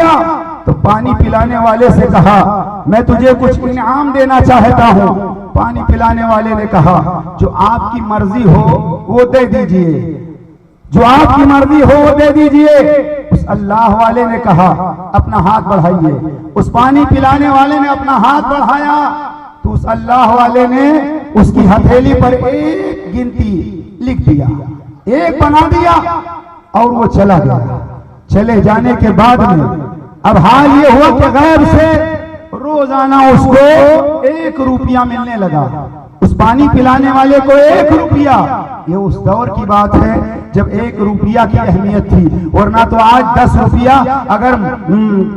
दिया तो पानी पिलाने वाले से कहा, मैं तुझे कुछ इनाम देना चाहता हूँ। पानी पिलाने वाले ने कहा, जो आपकी मर्जी हो वो दे दीजिए, जो आपकी मर्जी हो वो दे दीजिए। उस अल्लाह वाले ने कहा, अपना हाथ बढ़ाइए। उस पानी पिलाने वाले ने अपना हाथ बढ़ाया तो उस अल्लाह वाले ने उसकी हथेली पर एक गिनती लिख दिया, एक बना दिया और वो चला गया। चले जाने के बाद में अब हाल ये हुआ कि गैब से रोजाना उसको 1 रुपया मिलने लगा। उस पानी पिलाने वाले को 1 रुपया। ये उस दौर की बात है जब 1 रुपया की अहमियत थी, और ना तो आज 10 रुपया अगर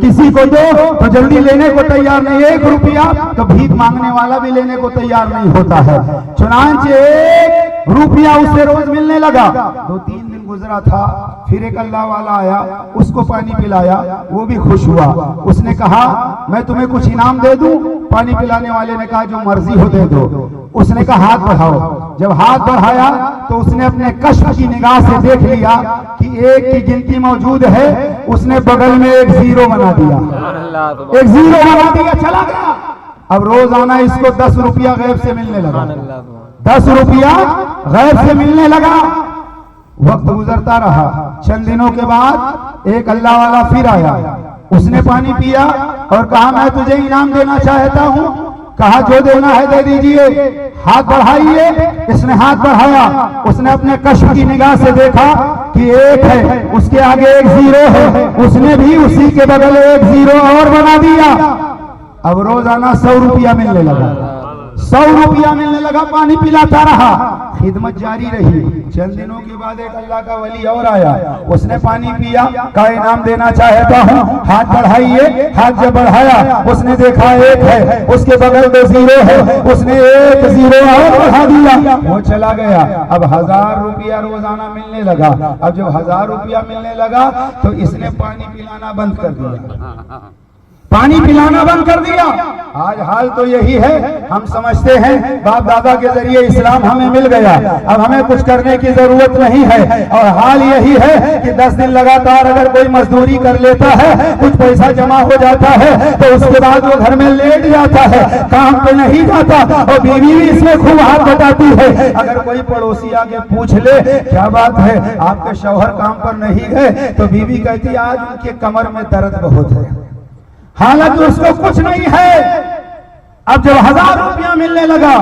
किसी को दो तो जल्दी लेने को तैयार नहीं, 1 रुपया तो भीख मांगने वाला भी लेने को तैयार नहीं होता है। चुनांचे 1 रुपया उससे रोज मिलने लगा। 2-3 दिन गुजरा था, फिर एक अल्लाह वाला आया, उसको पानी पिलाया, वो भी खुश हुआ। उसने कहा, मैं तुम्हें कुछ इनाम दे दूं? पानी पिलाने वाले ने कहा, जो मर्जी हो दे दो। उसने कहा, हाथ बढ़ाओ। जब हाथ बढ़ाया तो उसने अपने कश्फ की निगाह से देख लिया कि 1 की गिनती मौजूद है। उसने बगल में एक 0 बना दिया, एक 0 बना दिया, चला गया। अब रोजाना इसको 10 रुपया गैब से मिलने लगा, 10 रुपया गैब से मिलने लगा। वक्त गुजरता रहा। चंद दिनों के बाद एक अल्लाह वाला फिर आया, उसने पानी पिया और कहा, मैं तुझे इनाम देना चाहता हूँ। कहा, जो देना है दे दीजिए, हाथ बढ़ाइए। इसने हाथ बढ़ाया, उसने अपने कश्फ की निगाह से देखा कि 1 है, उसके आगे एक 0 है। उसने भी उसी के बगल एक 0 और बना दिया। अब रोजाना 100 रुपया मिलने लगा, 100 रुपया मिलने लगा। पानी पिलाता रहा, खिदमत जारी रही। चंद दिनों के बाद एक अल्लाह का वली और आया, उसने पानी पिया, का इनाम देना चाहता हूँ, हाथ बढ़ाइए। हाथ जब बढ़ाया उसने देखा 1 है, उसके बगल में 0 है। उसने एक 0 और बढ़ा दिया, वो चला गया। अब 1000 रुपया रोजाना मिलने लगा। अब जब 1000 रुपया मिलने लगा तो इसने पानी पिलाना बंद कर दिया, पानी पिलाना बंद कर दिया। आज हाल तो यही है। हम समझते हैं बाप दादा के जरिए इस्लाम हमें मिल गया, अब हमें कुछ करने की जरूरत नहीं है। और हाल यही है कि 10 दिन लगातार अगर कोई मजदूरी कर लेता है, कुछ पैसा जमा हो जाता है, तो उसके बाद वो घर में लेट जाता है, काम पे नहीं जाता। और बीवी भी इसमें खूब हाथ बटाती है। अगर कोई पड़ोसी आके पूछ ले, क्या बात है आपके शौहर काम पर नहीं गए, तो बीवी कहती, आज उनके कमर में दर्द बहुत है, हालांकि उसको कुछ नहीं है। अब जब 1000 रुपया मिलने लगा,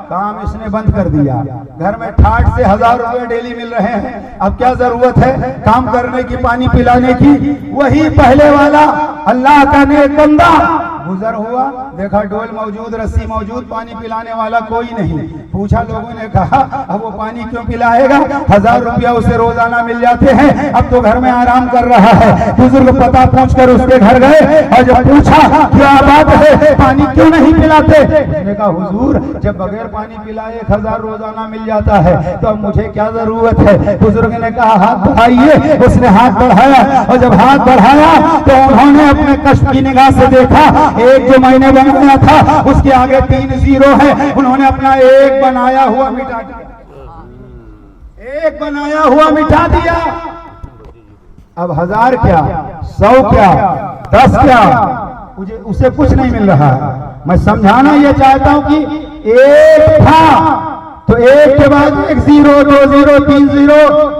काम इसने बंद कर दिया। घर में ठाट से 1000 रुपये डेली मिल रहे हैं, अब क्या जरूरत है काम करने की, पानी पिलाने की। वही पहले वाला अल्लाह का नेक बंदा गुजर हुआ, देखा डोल मौजूद, रस्सी मौजूद, पानी पिलाने वाला कोई नहीं। पूछा, लोगों ने कहा, अब वो पानी क्यों पिलाएगा, 1000 रुपया उसे रोजाना मिल जाते हैं, अब तो घर में आराम कर रहा है। बुजुर्ग पता पूछकर उसके घर गए और जब पूछा, क्या बात है पानी क्यों नहीं पिलाते? उसने कहा, हुजूर जब बगैर पानी पिलाए 1000 रोजाना मिल जाता है, तो अब मुझे क्या जरूरत है? बुजुर्ग ने कहा, हाथ बढ़ाइए। उसने हाथ बढ़ाया और जब हाथ बढ़ाया तो उन्होंने अपने कश्फ की निगाह से देखा, 1 जो मैंने बनाया था उसके आगे 3 0 है। उन्होंने अपना 1 बनाया हुआ मिटा दिया, 1 बनाया हुआ मिटा दिया। अब 1000 क्या, 100 क्या, 10 क्या, मुझे उसे कुछ नहीं मिल रहा है। मैं समझाना यह चाहता हूं कि 1 था तो 1 के बाद 1 0, 2 0, 3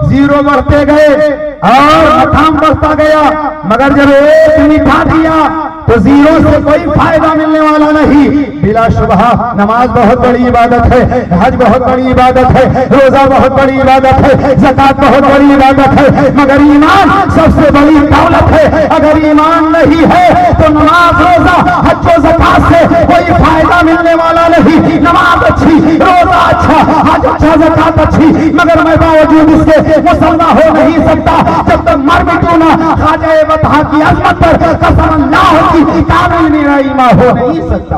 0 बढ़ते गए और मकाम बढ़ता गया। मगर जब 1 मिटा दिया तो 0 से कोई फायदा मिलने वाला नहीं। बिला शुबह नमाज बहुत बड़ी इबादत है, हज बहुत बड़ी इबादत है, रोजा बहुत बड़ी इबादत है, ज़कात बहुत बड़ी इबादत है, मगर ईमान सबसे बड़ी दौलत है। अगर ईमान नहीं है तो नमाज, रोजा, हज और ज़कात से कोई फायदा मिलने वाला नहीं। नमाज अच्छी, रोजा अच्छा, हज अच्छा, ज़कात अच्छी, मगर मैं बावजूद इसके मुसलमान हो नहीं सकता जब तक मर मिटूं ना। ख्वाजा बता की अज़मत पर कसम अल्लाह की, कामिल मेरा ईमान हो नहीं सकता।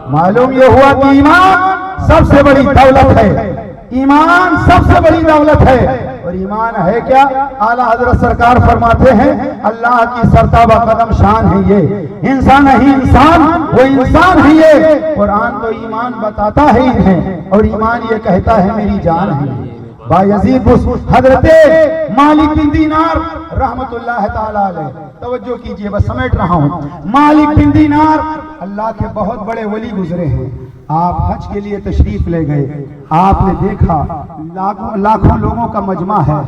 मालूम ये हुआ कि ईमान सबसे बड़ी दौलत है, ईमान सबसे बड़ी दौलत है। और ईमान है क्या? आला हजरत सरकार फरमाते हैं, अल्लाह की सरताबा कदम शान है ये, इंसान नहीं इंसान, वो इंसान है ये। कुरान तो ईमान बताता है इन्हें, और ईमान ये कहता है मेरी जान है। बायजीद हजरत मालिक बिन दीनार रहमतुल्लाह ताला अलैह तवज्जो कीजिए, बस समेट रहा हूँ। मालिक बिन दीनार अल्लाह के बहुत बड़े वली गुजरे हैं। आप हज के लिए तशरीफ ले गए, आपने देखा लाखों लोगों का मजमा है,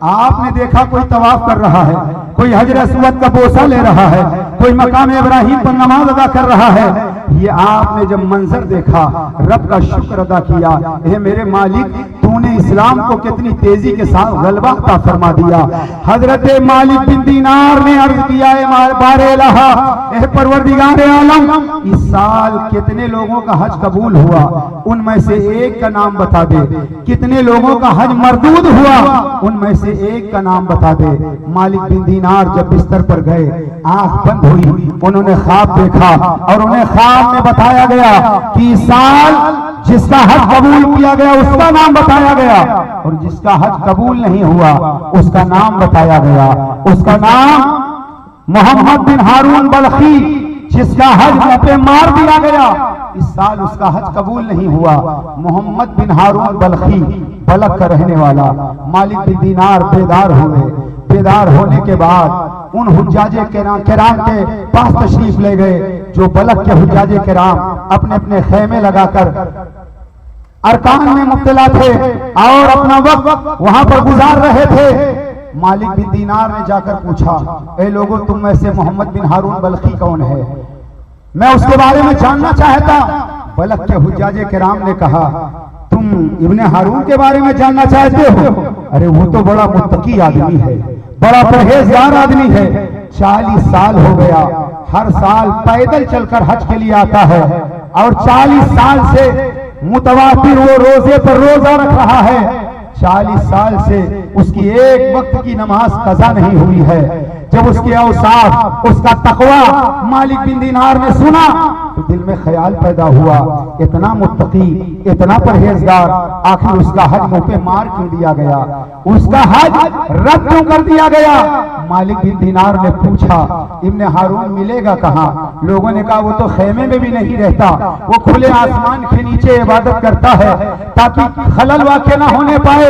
आपने देखा कोई तवाफ कर रहा है, कोई हजर अस्वद का बोसा ले रहा है, कोई मकाम इब्राहिम पर नमाज अदा कर रहा है। ये आपने जब मंजर देखा, रब का शुक्र अदा किया, हे मेरे मालिक तूने इस्लाम को कितनी तेजी के साथ गलबा अता फरमा दिया। हजरत मालिक बिन दीनार ने अर्ज किया, बारे इलाहा, ए परवरदिगार आलम, इस साल कितने लोगों का हज कबूल हुआ, उनमें से एक का नाम बता दे। कितने लोगों का हज मरदूद हुआ, उनमें से एक का नाम बता दे। मालिक बिन दीनार जब बिस्तर पर गए, आंख बंद हुई, उन्होंने ख्वाब देखा और उन्हें ख्वाब में बताया गया कि साल जिसका हज कबूल किया गया उसका नाम बताया गया, और जिसका हज कबूल नहीं हुआ उसका नाम बताया गया। उसका नाम मोहम्मद बिन हारून बलखी, जिसका हज पे मार दिया गया, इस साल उसका हज कबूल नहीं हुआ। मोहम्मद बिन हारून बलखी, बलख का रहने वाला। मालिक बिन दीनार बेदार हुए। बेदार होने के बाद उन हुज्जाजे किराम के पास तशरीफ ले गए, जो बलख के हुज्जाजे किराम अपने अपने खेमे लगाकर अरकान में मुब्तला थे और अपना वक्त वहां पर गुजार रहे थे। मालिक बिन दीनार ने जाकर पूछा, ए लोगों, तुम में से मोहम्मद बिन हारून बलखी कौन है? मैं उसके बारे में जानना चाहता। बलख के हुज्जाजे किराम ने कहा, तुम इब्ने हारून के बारे में जानना चाहते हो? अरे वो तो बड़ा मुत्तकी आदमी है, बड़ा परहेजगार आदमी है। 40 साल हो गया, हर साल पैदल चलकर हज के लिए आता है और 40 साल से मुतवातिर वो रोजे पर रोजा रख रहा है। 40 साल से उसकी एक वक्त की नमाज कज़ा नहीं हुई है। जब उसके औसाफ, उसका तकवा मालिक बिन दीनार ने सुना तो दिल में ख्याल पैदा हुआ, इतना मुत्तकी, इतना परहेजगार, आखिर उसका हज मुंह पे मार क्यों दिया गया? उसका हज रद्द क्यों कर दिया गया? मालिक बिन दीनार ने पूछा, इब्ने हारून मिलेगा कहाँ? लोगों ने कहा वो तो खेमे में भी नहीं रहता, वो खुले आसमान के नीचे इबादत करता है ताकि खलल वाक़या ना होने पाए।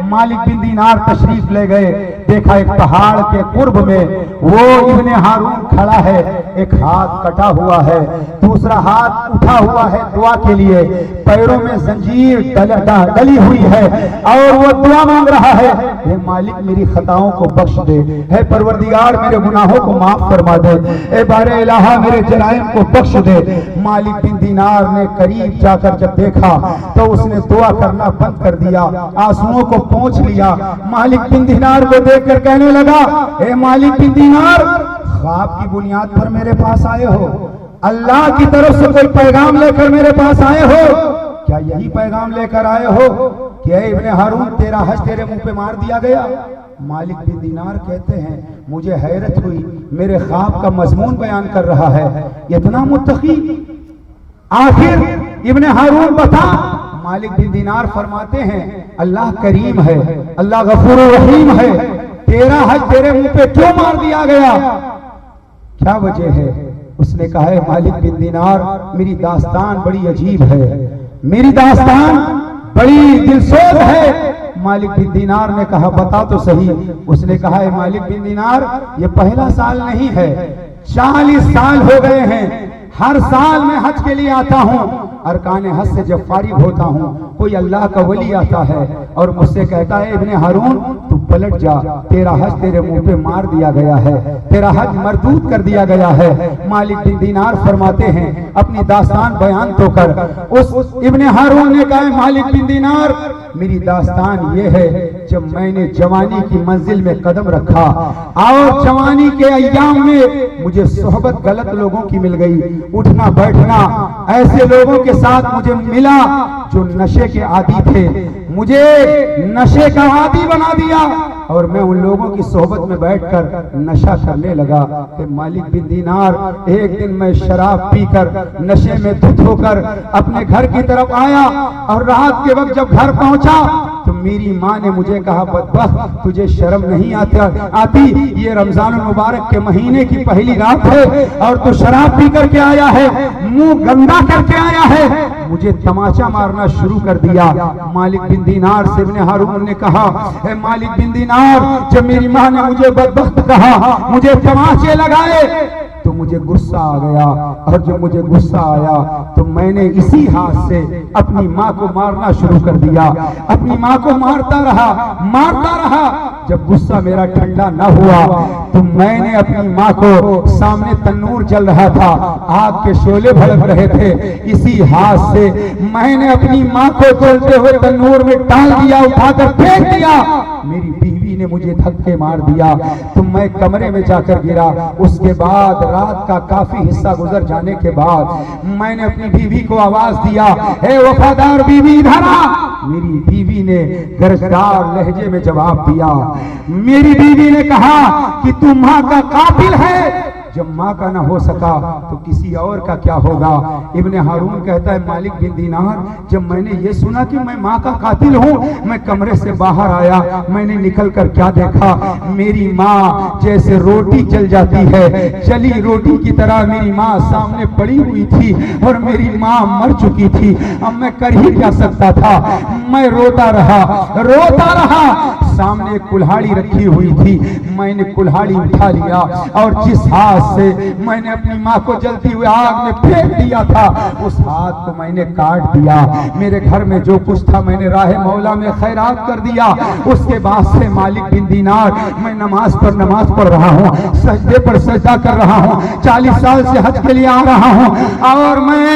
मालिक बिन दीनार तशरीफ ले गए, देखा एक पहाड़ के कुर्ब में वो इब्ने हारून खड़ा है, एक हाथ कटा हुआ है, दूसरा हाथ उठा हुआ है दुआ के लिए, पैरों में जंजीर डली हुई है और वो दुआ मांग रहा है, हे मालिक मेरी खताओं को बख्श दे, हे परवरदिगार मेरे गुनाहों को माफ फरमा दे, ए बारे इलाहा मेरे जराइम को बख्श दे। मालिक बिन दीनार ने करीब जाकर जब देखा तो उसने दुआ करना बंद कर दिया, आंसुओं को पोंछ लिया। मालिक बिन दीनार को देखकर कहने लगा, हे मालिक बिन दीनार, ख्वाब की बुनियाद पर मेरे पास आए हो, अल्लाह की तरफ से कोई पैगाम लेकर मेरे पास आए हो? क्या यही पैगाम लेकर आए हो कि ऐ इब्ने हारून तेरा हज तेरे मुंह पे मार दिया गया? मालिक बिन दीनार कहते हैं, मुझे हैरत हुई, मेरे ख्वाब का मजमून बयान कर रहा है, इतना मुत्तकी, आखिर इब्ने हारून बता। मालिक बिन दीनार फरमाते हैं, अल्लाह करीम है, अल्लाह गफूर रहीम है, तेरा हज तेरे मुंह पे क्यों मार दिया गया? क्या वजह है? उसने कहा है, मालिक बिन दीनार मेरी दास्तान बड़ी अजीब है, मेरी दास्तान बड़ी दिलसोज है। मालिक बिन दीनार ने कहा, बता तो सही। उसने कहा है, मालिक बिन दीनार ये पहला साल नहीं है, 40 साल हो गए हैं, हर साल मैं हज के लिए आता हूँ, अरकान हज से जब फारिग होता हूँ कोई अल्लाह का वली आता है और मुझसे कहता है, इब्ने हारून तू पलट जा, तेरा हज तेरे मुंह पे मार दिया गया है, तेरा हज मरदूद कर दिया गया है। मालिक बिन दीनार फरमाते हैं, अपनी दास्तान बयान तो कर। उस इब्ने हारून ने कहा, मालिक बिन दीनार मेरी दास्तान ये है, जब मैंने जवानी की मंजिल में कदम रखा और जवानी के अय्याम में मुझे सोहबत गलत लोगों की मिल गई, उठना बैठना ऐसे लोगों के साथ मुझे मिला जो नशे के आदी थे, मुझे नशे का आदी बना दिया और मैं उन लोगों की सोहबत में बैठकर नशा करने लगा। कि मालिक बिन दीनार, एक दिन मैं शराब पीकर नशे में धुत होकर अपने घर की तरफ आया और रात के वक्त जब घर पहुंचा तो मेरी माँ ने मुझे कहा, बदबख्त तुझे शर्म नहीं आती, ये रमजान मुबारक के महीने की पहली रात है और तू शराब पी करके आया है, मुंह गंदा करके आया है। मुझे तमाचा मारना शुरू कर दिया। मालिक बिन दीनार से इब्ने हारून ने कहा, ए मालिक बिन दीनार, जब मेरी माँ ने मुझे बदबख्त कहा, मुझे तमाचे लगाए, तो मुझे गुस्सा आ गया, और जब मुझे गुस्सा आया तो मैंने इसी हाथ से अपनी माँ को मारना शुरू कर दिया। अपनी माँ को मारता रहा। जब गुस्सा मेरा ठंडा न हुआ तो मैंने अपनी माँ को, सामने तन्नूर जल रहा था, आग के शोले भड़क रहे थे, इसी हाथ से मैंने अपनी माँ को जलते हुए तन्नूर में डाल दिया, उठाकर फेंक दिया। मेरी बीवी ने मुझे धक्के मार दिया तो मैं कमरे में जाकर गिरा। उसके बाद रात का काफी हिस्सा गुजर जाने के बाद मैंने अपनी बीवी को आवाज दिया, हे वफादार बीवी इधर आ। मेरी बीवी ने गरजदार लहजे में जवाब दिया। मेरी बीवी ने कहा कि तू माँ का कातिल है। जब माँ का ना हो सका तो किसी और का क्या होगा। इब्ने हारून कहता है, मालिक बिन दीनार, जब मैंने ये सुना कि मैं माँ का कातिल हूँ, मैं कमरे से बाहर आया। मैंने निकल कर क्या देखा, मेरी माँ जैसे रोटी जल जाती है, जली रोटी की तरह मेरी माँ सामने पड़ी हुई थी और मेरी माँ मर चुकी थी। अब मैं कर ही क्या सकता था। मैं रोता रहा। सामने एक कुल्हाड़ी रखी हुई थी, मैंने कुल्हाड़ी उठा लिया और जिस हाथ से मैंने अपनी माँ को जलती हुई आग में फेंक दिया था, उस हाथ को मैंने काट दिया। मेरे घर में जो कुछ था मैंने राहे मौला में खैरात कर दिया। उसके बाद से मालिक बिन दीनार, मैं नमाज पर नमाज पढ़ रहा हूँ, सजदे पर सजदा कर रहा हूँ, 40 साल से हज के लिए आ रहा हूँ और मैं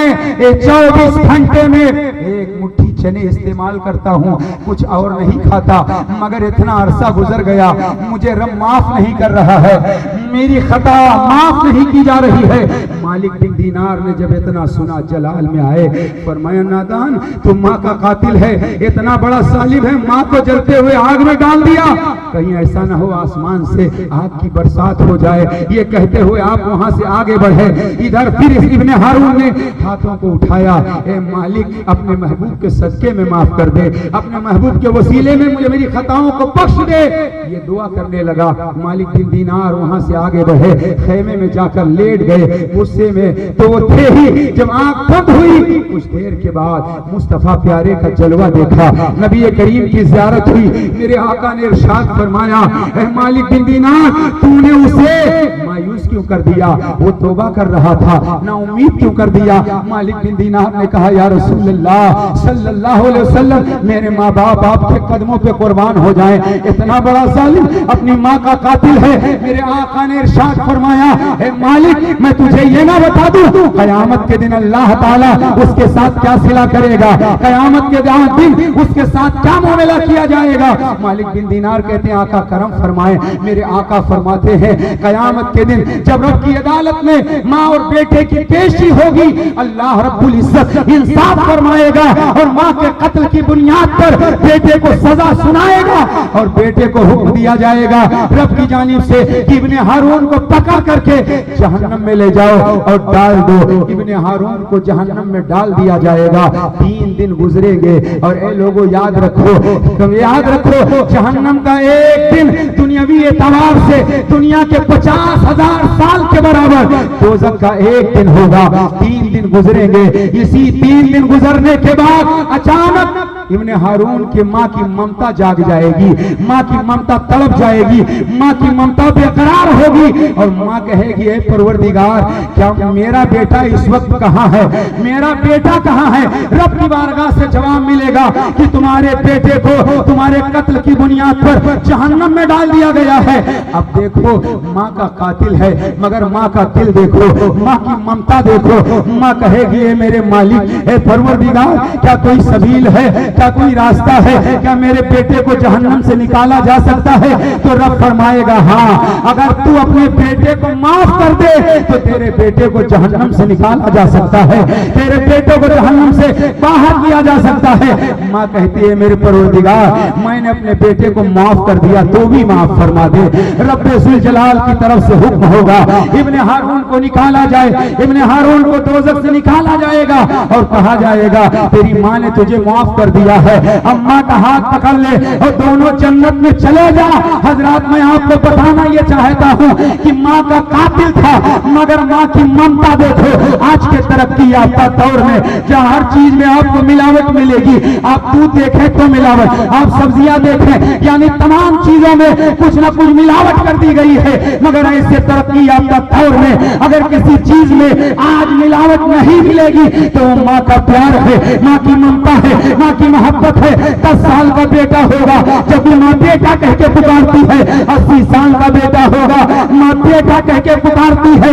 24 घंटे में एक मुट्ठी चने इस्तेमाल करता हूँ, कुछ और नहीं खाता। मगर इतना अरसा गुजर गया, मुझे रब माफ नहीं कर रहा है, मेरी खता माफ नहीं की जा रही है। मालिक बिन दीनार ने जब इतना सुना, जलाल में आए, फरमाया, नादान, तुम माँ का कातिल है, इतना बड़ा सालिम है, माँ को जलते हुए आग में डाल दिया। कहीं ऐसा न हो आसमान से आग की बरसात हो जाए। ये कहते हुए आप वहां से आगे बढ़े। इधर फिर इब्ने हारून ने हाथों को उठाया, ए मालिक, अपने महबूब के सदके में माफ कर दे, अपने महबूब के वसीले में मुझे मेरी खताओं को बख्श दे। ये दुआ करने लगा। मालिक बिन दीनार वहां से आगे बढ़े, खेमे में जाकर लेट गए गुस्से में। तो वो थे ही, जब आंख बंद हुई, कुछ देर के बाद मुस्तफा प्यारे का जलवा देखा, नबी करीम की ज़ियारत हुई। मेरे आका ने इरशाद फरमाया, ए मालिक बिन दीनार, तूने उसे मायूस क्यों कर दिया? वो तौबा कर रहा था, ना उम्मीद क्यों कर दिया? मालिक बिन दीनार ने कहा, या रसूलल्लाह सल्लल्लाहु अलैहि वसल्लम, मेरे माँ बाप आपके कदमों पे कुर्बान हो जाए, इतना बड़ा जालिम अपनी माँ का कातिल है। मेरे आका ने इरशाद फरमाया, ए मालिक, मैं तुझे ये ना बता दूं कयामत के दिन अल्लाह ताला उसके साथ क्या सिला करेगा, कयामत के दिन उसके साथ क्या मामला किया जाएगा? मालिक बिन दीनार कहते हैं, आका करम फरमाए। मेरे आका फरमाते हैं, कयामत के दिन जब रब की अदालत में माँ और बेटे की पेशी होगी, अल्लाह रब्बुल इज्जत इंसाफ फरमाएगा और माँ के कत्ल की बुनियाद पर बेटे को सजा सुनाएगा और बेटे को हुक्म दिया जाएगा रब की जानिब से कि इब्ने हारून को पकड़ करके जहन्नम में ले जाओ और डाल दो। इब्ने हारून को जहन्नम में डाल दिया जाएगा। 3 दिन गुजरेंगे और ए लोगों याद रखो, तुम याद रखो, जहन्नम का एक दिन दुनियावी एतबार से दुनिया के 50,000 साल के बराबर दोज़ख का एक दिन होगा। 3 दिन गुजरेंगे। इसी 3 दिन गुजरने के बाद अचानक इब्ने हारून की माँ की ममता जाग जाएगी, माँ की ममता तड़प जाएगी, माँ की ममता बेकरार होगी और माँ कहेगी, ए परवरदिगार, क्या मेरा बेटा इस वक्त कहाँ है? मेरा बेटा कहाँ है? रब की बारगाह से जवाब मिलेगा कि तुम्हारे बेटे को तुम्हारे कत्ल की बुनियाद पर जहन्नम में डाल दिया गया है। अब देखो, माँ का कातिल है मगर माँ का दिल देखो, माँ की ममता देखो। माँ कहेगी, ए मेरे मालिक, ए परवरदिगार, क्या कोई सबील है, क्या कोई रास्ता है, क्या मेरे बेटे को जहन्नम से निकाला जा सकता है? तो रब फरमाएगा, हाँ, अगर तू अपने बेटे को माफ कर दे तो तेरे बेटे को जहन्नम से निकाला जा सकता है, तेरे बेटे को जहन्नम से बाहर किया जा सकता है। माँ कहती है, मेरे परवरदिगार, मैंने अपने बेटे को माफ कर दिया, तो भी माफ फरमा दे। रब्बे ज़ुल जलाल की तरफ से हुक्म होगा, इब्ने हारून को निकाला जाए, इब्ने हारून को दोज़ख से निकाला जाएगा और कहा जाएगा, तेरी माँ ने तुझे माफ कर दिया, दिया है। अम्मा का हाथ पकड़ ले और दोनों जन्नत में चले जा। हजरात, मैं आपको बताना ये चाहता हूँ कि माँ का कातिल था, मगर माँ की ममता देखो। आज के तरक्की याफ्ता दौर में जहाँ हर चीज में आपको मिलावट मिलेगी, आप दूध देखें तो मिलावट, आप सब्जियां देखें, यानी तमाम चीजों में कुछ ना कुछ मिलावट कर दी गई है। मगर ऐसे तरक्की याफ्ता दौर में अगर किसी चीज में आज मिलावट नहीं मिलेगी तो माँ का प्यार है, माँ की ममता है, माँ की मोहब्बत है। 10 साल का बेटा होगा, जब भी माँ बेटा कह के पुकारती है, 80 साल का बेटा होगा, माँ बेटा कह के पुकारती है।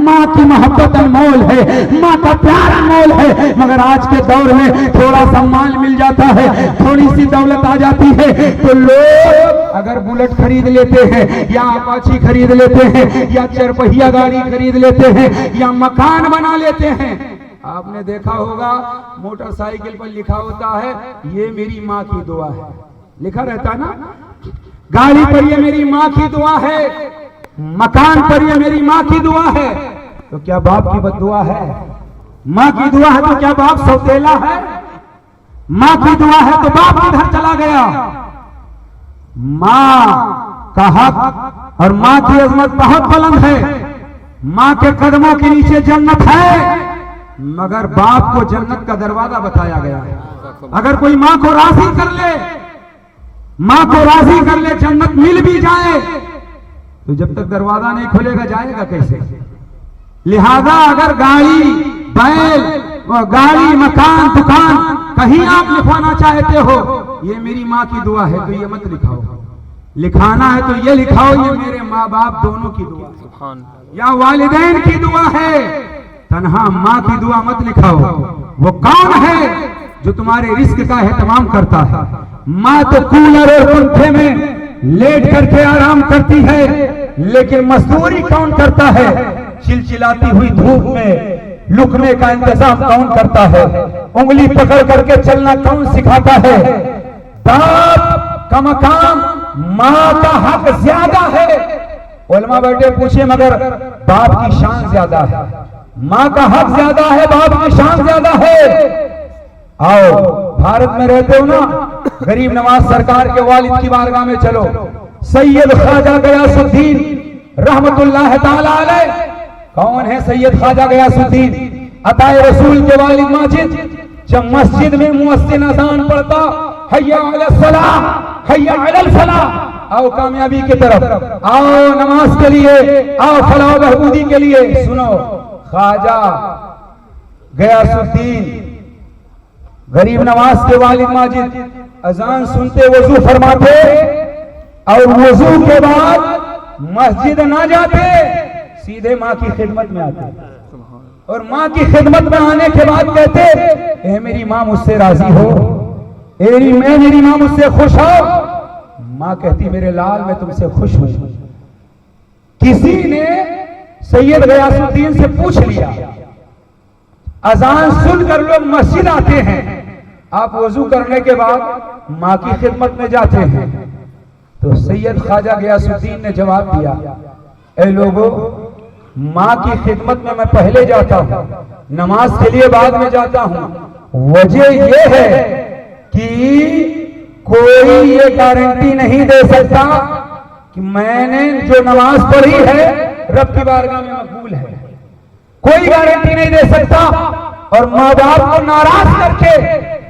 माँ की मोहब्बत अनमोल है, माँ का प्यार अनमोल है। मगर आज के दौर में थोड़ा सा माल मिल जाता है, थोड़ी सी दौलत आ जाती है तो लोग अगर बुलेट खरीद लेते हैं या अपाची खरीद लेते हैं या चरपहिया गाड़ी खरीद लेते हैं या मकान बना लेते हैं। आपने देखा होगा मोटरसाइकिल पर लिखा होता है ये मेरी माँ की दुआ है, लिखा रहता है ना। गाड़ी पर ये मेरी माँ की दुआ है, मकान पर ये मेरी माँ की दुआ है। तो क्या बाप की बद्दुआ है? माँ की दुआ है तो क्या बाप सौतेला है? माँ की दुआ है तो बाप किधर चला गया? माँ का हक और माँ की अजमत बहुत बुलंद है। माँ के कदमों के नीचे जन्नत है, मगर बाप को जन्नत का दरवाजा बताया गया है। अगर कोई माँ को राजी कर ले, माँ को राजी कर ले, जन्नत मिल भी जाए तो जब तक दरवाजा नहीं खुलेगा जाएगा कैसे? लिहाजा अगर गाड़ी, बैल, गाड़ी, मकान, दुकान कहीं आप लिखवाना चाहते हो ये मेरी माँ की दुआ है तो ये मत लिखाओ। लिखाना है तो ये लिखाओ ये मेरे माँ बाप दोनों की दुआ या वालिदैन की दुआ है। तन्हा माँ की दुआ मत लिखाओ। वो कौन है जो तुम्हारे रिस्क का एहतमाम करता है? माँ तो कूलर और पंखे में लेट करके आराम करती है, लेकिन मजदूरी कौन करता है? चिलचिलाती हुई धूप में लुकने का इंतजाम कौन करता है? उंगली पकड़ करके चलना कौन सिखाता है? बाप का मकाम माँ का हक ज्यादा है। उलमा बैठे पूछे मगर बाप की शान ज्यादा है। माँ का हक ज्यादा है, बाप की शान ज्यादा है। आओ भारत में रहते हो ना, गरीब नवाज सरकार के वालिद की बारगाह में चलो। सैयद ख्वाजा गयासुद्दीन रहमतुल्लाह ताला अलैह। कौन है सैयद ख्वाजा गयासुद्दीन? अताए रसूल के वालिद माजिद। जब मस्जिद में मुअज्जिन अज़ान पढ़ता हय्या अलस सलाह, हय्या अलल फलाह, आओ कामयाबी की तरफ, आओ नमाज के लिए, आओ फलाह बहबूदी के लिए। सुनो, ख्वाजा गयासुद्दीन गरीब नवाज के वालिद माजिद अजान सुनते वजू फरमाते और वजू के बाद मस्जिद ना जाते, सीधे माँ की खिदमत में आते और माँ की खिदमत में आने के बाद कहते ए मेरी माँ मुझसे राजी हो, मेरी माँ मुझसे खुश हो। माँ कहती मेरे लाल मैं तुमसे खुश हूं। किसी ने सैयद गयासुद्दीन से पूछ लिया, अजान सुनकर लोग मस्जिद आते हैं, आप वजू करने के बाद माँ की खिदमत में जाते हैं? तो सैयद ख्वाजा गयासुद्दीन ने जवाब दिया, ए लोगों, माँ की खिदमत में मैं पहले जाता हूँ, नमाज के लिए बाद में जाता हूँ। वजह यह है कि कोई ये गारंटी नहीं दे सकता कि मैंने जो नमाज पढ़ी है रब की बारगाह में मकबूल है। कोई गारंटी नहीं दे सकता। और माँ बाप को नाराज करके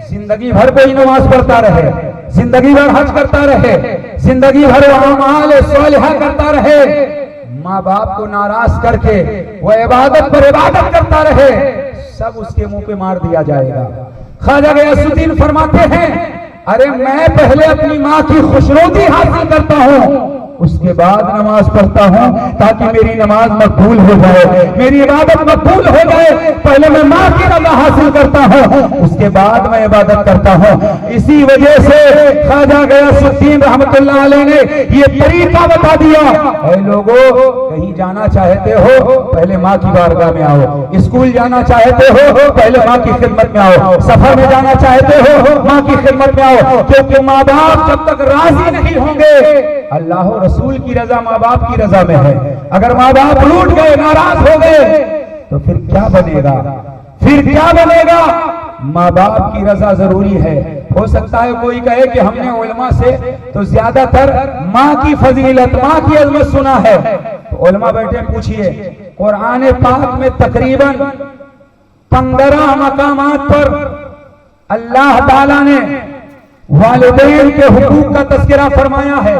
जिंदगी भर कोई नमाज पढ़ता रहे, जिंदगी भर हज करता रहे, जिंदगी भर अमाल सालिहा करता रहे, माँ बाप को नाराज करके वह इबादत पर इबादत करता रहे, सब उसके मुंह पे मार दिया जाएगा। ख्वाजा गयासुद्दीन फरमाते हैं, अरे मैं पहले अपनी माँ की खुशनुदी हासिल करता हूँ, उसके बाद नमाज पढ़ता हूँ ताकि मेरी नमाज मकबूल हो जाए, मेरी इबादत मकबूल हो जाए। पहले मैं माँ की रज़ा हासिल करता हूँ, उसके बाद मैं इबादत करता हूँ। इसी वजह से ख्वाजा गयासुद्दीन रहमतुल्लाह अलैह ने ये तरीका बता दिया, ऐ लोगों, कहीं जाना चाहते हो पहले माँ की बारगाह में आओ, स्कूल जाना चाहते हो पहले माँ की खिदमत में आओ, सफर में जाना चाहते हो माँ की खिदमत में आओ। क्योंकि माँ बाप जब तक राजी नहीं होंगे, अल्लाह रसूल की रजा माँ बाप की रजा में है। अगर माँ बाप रूठ गए, नाराज हो गए तो फिर क्या बनेगा? फिर क्या बनेगा? माँ बाप की रजा जरूरी है। हो सकता है कोई कहे कि हमने उलमा से तो ज्यादातर माँ की फजीलत, माँ की अजमत सुना है। तो उलमा बैठे पूछिए, कुरान पाक में तकरीबन 15 मकामात पर अल्लाह ताला ने वालिदैन के हुकूक का तज़किरा फरमाया है।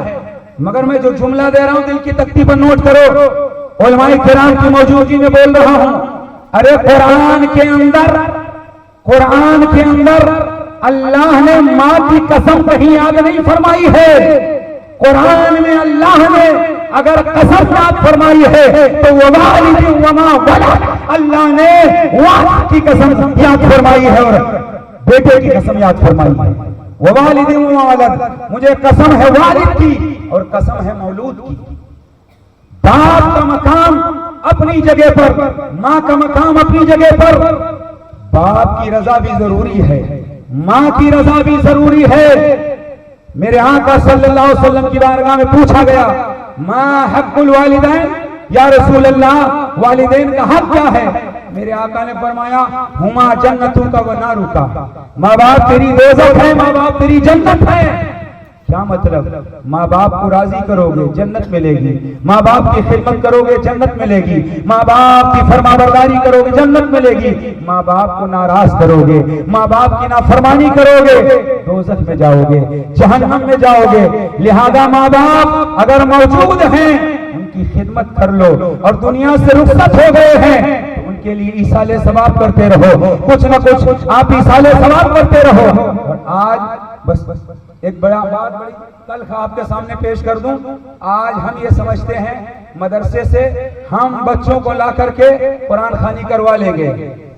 मगर मैं जो जुमला दे रहा हूं दिल की तख्ती पर नोट करो, उलमाए किराम की मौजूदगी में बोल रहा हूं। अरे कुरान के अंदर अल्लाह ने माँ की कसम कहीं याद नहीं फरमाई है। कुरान में अल्लाह ने अगर कसम याद फरमाई है तो ववालिदिन वमा वलद, अल्लाह ने वालिद की कसम याद फरमाई है और बेटे की कसम याद फरमाई है। ववालिदिन वमा वलद, मुझे कसम है वालिद की और कसम है मौलूद की। बाप का मकाम अपनी जगह पर, माँ का मकाम अपनी जगह पर। बाप की रजा भी जरूरी है, माँ की रजा भी जरूरी है। मेरे आका सल्लल्लाहु अलैहि वसल्लम की बारगाह में पूछा गया, माँ हक़्क़ुल वालिदैन, या रसूल अल्लाह वालिदैन का हक क्या है? मेरे आका ने फरमाया, हुमा जन्नतु का व नारु का, माँ बाप तेरी दोज़ख है, माँ बाप तेरी जन्नत है। क्या मतलब? माँ बाप को राजी करोगे जन्नत मिलेगी, माँ बाप की खिदमत करोगे जन्नत मिलेगी, माँ बाप की फरमाबरदारी करोगे जन्नत मिलेगी, माँ बाप को नाराज करोगे, माँ बाप की नाफरमानी करोगे दोज़ख में जाओगे, जहन्नम में जाओगे। लिहाजा माँ बाप अगर मौजूद हैं उनकी खिदमत कर लो, और दुनिया से रुखसत हो गए हैं तो उनके लिए ईसाले सवाब करते रहो, कुछ न कुछ आप ईसाले सवाब करते रहो। और आज बस एक बड़ा बात बड़ी तल्ख आपके सामने पेश कर दूं। आज हम ये समझते हैं मदरसे से हम बच्चों को ला करके कुरान खानी करवा लेंगे,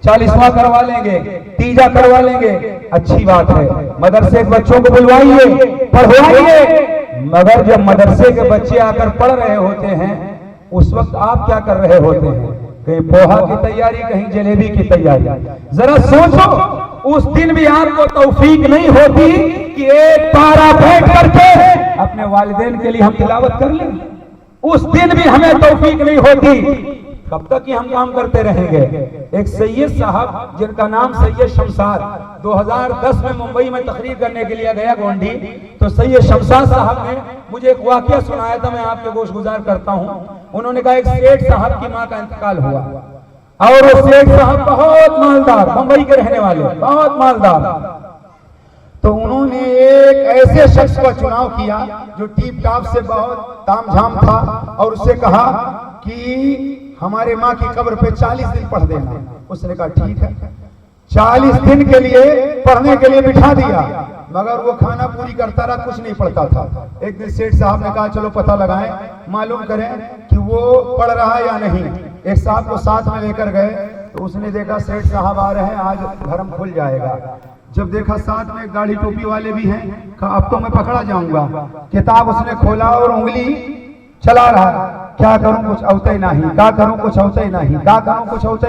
40वां करवा लेंगे, तीजा करवा लेंगे, अच्छी बात है। मदरसे के बच्चों को बुलवाइए, पढ़वाइए, मगर जब मदरसे के बच्चे आकर पढ़ रहे होते हैं उस वक्त आप क्या कर रहे होते हैं? कहीं पोहा की तैयारी, कहीं जलेबी की तैयारी। जरा सोचो, उस दिन भी आपको तौफीक नहीं होती कि एक पारा बैठ करके अपने वालिदैन के लिए हम तिलावत कर लें। उस दिन भी हमें तौफीक नहीं होती। कब तक ही हम काम करते रहेंगे? एक सैयद साहब जिनका नाम सैयद शमशाद, 2010 में मुंबई में तकरीर करने के लिए गया गोंडी, तो सैयद शमशाद साहब ने मुझे एक वाकया सुनाया था, मैं आपके गोश गुजार करता हूँ। उन्होंने कहा एक सेठ साहब की माँ का इंतकाल हुआ और वो सेठ साहब बहुत मालदार, मुंबई के रहने वाले, बहुत मालदार। तो उन्होंने एक ऐसे शख्स का चुनाव किया जो टीप टाप से बहुत तामझाम था और उससे कहा कि हमारे माँ की कब्र पे 40 दिन पढ़ देना। उसने कहा ठीक है, 40 दिन के लिए पढ़ने के लिए बिठा दिया, मगर वो खाना पूरी करता रहा, कुछ नहीं पढ़ता था। एक दिन सेठ साहब ने कहा चलो पता लगाएं, मालूम करें कि वो पढ़ रहा है या नहीं। एक साहब को साथ में लेकर गए तो उसने देखा सेठ साहब आ रहे हैं, आज धर्म खुल जाएगा। जब देखा साथ में गाड़ी टोपी वाले भी हैं, कहा अब तो मैं पकड़ा जाऊंगा। किताब उसने खोला और उंगली चला रहा, क्या करूं कुछ औते नहीं, क्या करूं कुछ औते नहीं, क्या करूं कुछ औते